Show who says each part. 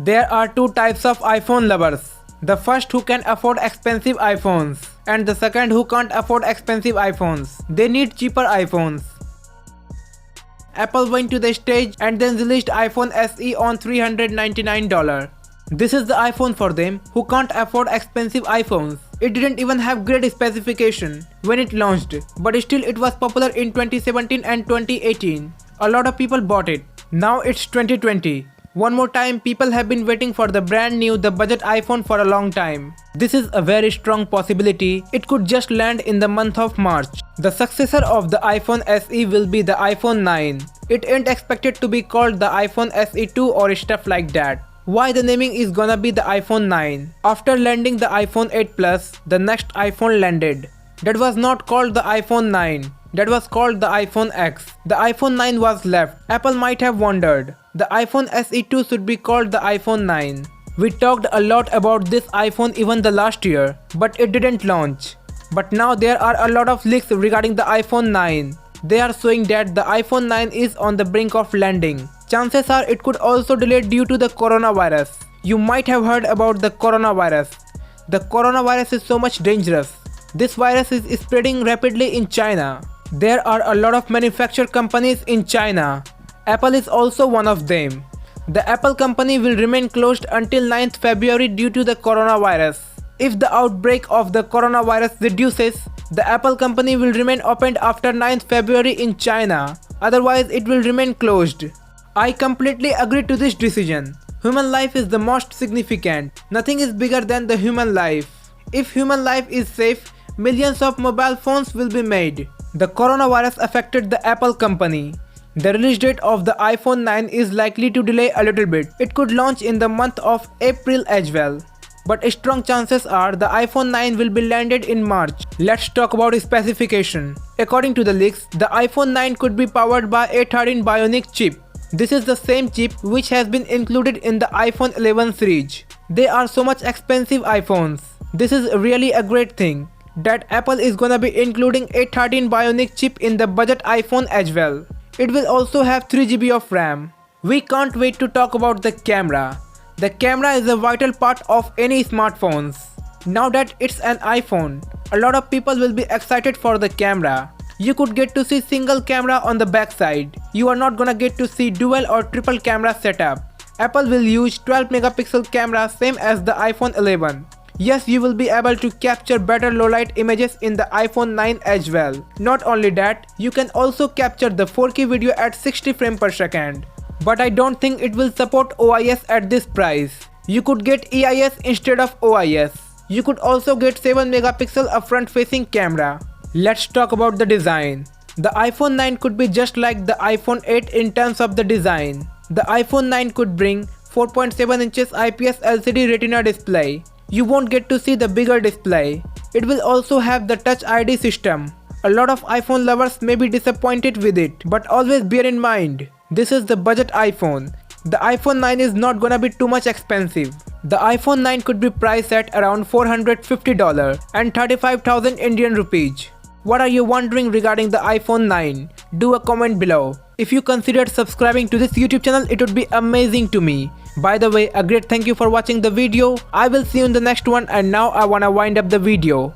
Speaker 1: There are two types of iPhone lovers. The first who can afford expensive iPhones, and the second who can't afford expensive iPhones. They need cheaper iPhones. Apple went to the stage and then released iPhone SE on $399. This is the iPhone for them who can't afford expensive iPhones. It didn't even have great specification when it launched, but still it was popular in 2017 and 2018. A lot of people bought it. Now it's 2020. One more time, people have been waiting for the brand new, the budget iPhone for a long time. This is a very strong possibility. It could just land in the month of March. The successor of the iPhone SE will be the iPhone 9. It ain't expected to be called the iPhone SE2 or stuff like that. Why the naming is gonna be the iPhone 9? After landing the iPhone 8 Plus, the next iPhone landed. That was not called the iPhone 9. That was called the iPhone X. The iPhone 9 was left. Apple might have wondered. The iPhone SE2 should be called the iPhone 9. We talked a lot about this iPhone even the last year, but it didn't launch. But now there are a lot of leaks regarding the iPhone 9. They are showing that the iPhone 9 is on the brink of landing. Chances are it could also delay due to the coronavirus. You might have heard about the coronavirus. The coronavirus is so much dangerous. This virus is spreading rapidly in China. There are a lot of manufacturer companies in China. Apple is also one of them. The Apple company will remain closed until 9th February due to the coronavirus. If the outbreak of the coronavirus reduces, the Apple company will remain opened after 9th February in China. Otherwise, it will remain closed. I completely agree to this decision. Human life is the most significant. Nothing is bigger than the human life. If human life is safe, millions of mobile phones will be made. The coronavirus affected the Apple company. The release date of the iPhone 9 is likely to delay a little bit. It could launch in the month of April as well. But strong chances are the iPhone 9 will be landed in March. Let's talk about specification. According to the leaks, the iPhone 9 could be powered by A13 Bionic chip. This is the same chip which has been included in the iPhone 11 series. They are so much expensive iPhones. This is really a great thing that Apple is gonna be including A13 Bionic chip in the budget iPhone as well. It will also have 3GB of RAM. We can't wait to talk about the camera. The camera is a vital part of any smartphones. Now that it's an iPhone, a lot of people will be excited for the camera. You could get to see single camera on the backside. You are not gonna get to see dual or triple camera setup. Apple will use 12 megapixel camera same as the iPhone 11. Yes, you will be able to capture better low-light images in the iPhone 9 as well. Not only that, you can also capture the 4K video at 60 frames per second. But I don't think it will support OIS at this price. You could get EIS instead of OIS. You could also get 7 megapixel a front-facing camera. Let's talk about the design. The iPhone 9 could be just like the iPhone 8 in terms of the design. The iPhone 9 could bring 4.7 inches IPS LCD Retina display. You won't get to see the bigger display. It will also have the Touch ID system. A lot of iPhone lovers may be disappointed with it, but always bear in mind, this is the budget iPhone. The iPhone 9 is not gonna be too much expensive. The iPhone 9 could be priced at around $450 and 35,000 Indian rupees. What are you wondering regarding the iPhone 9? Do a comment below. If you considered subscribing to this YouTube channel, it would be amazing to me. By the way, a great thank you for watching the video. I will see you in the next one, and now I wanna wind up the video.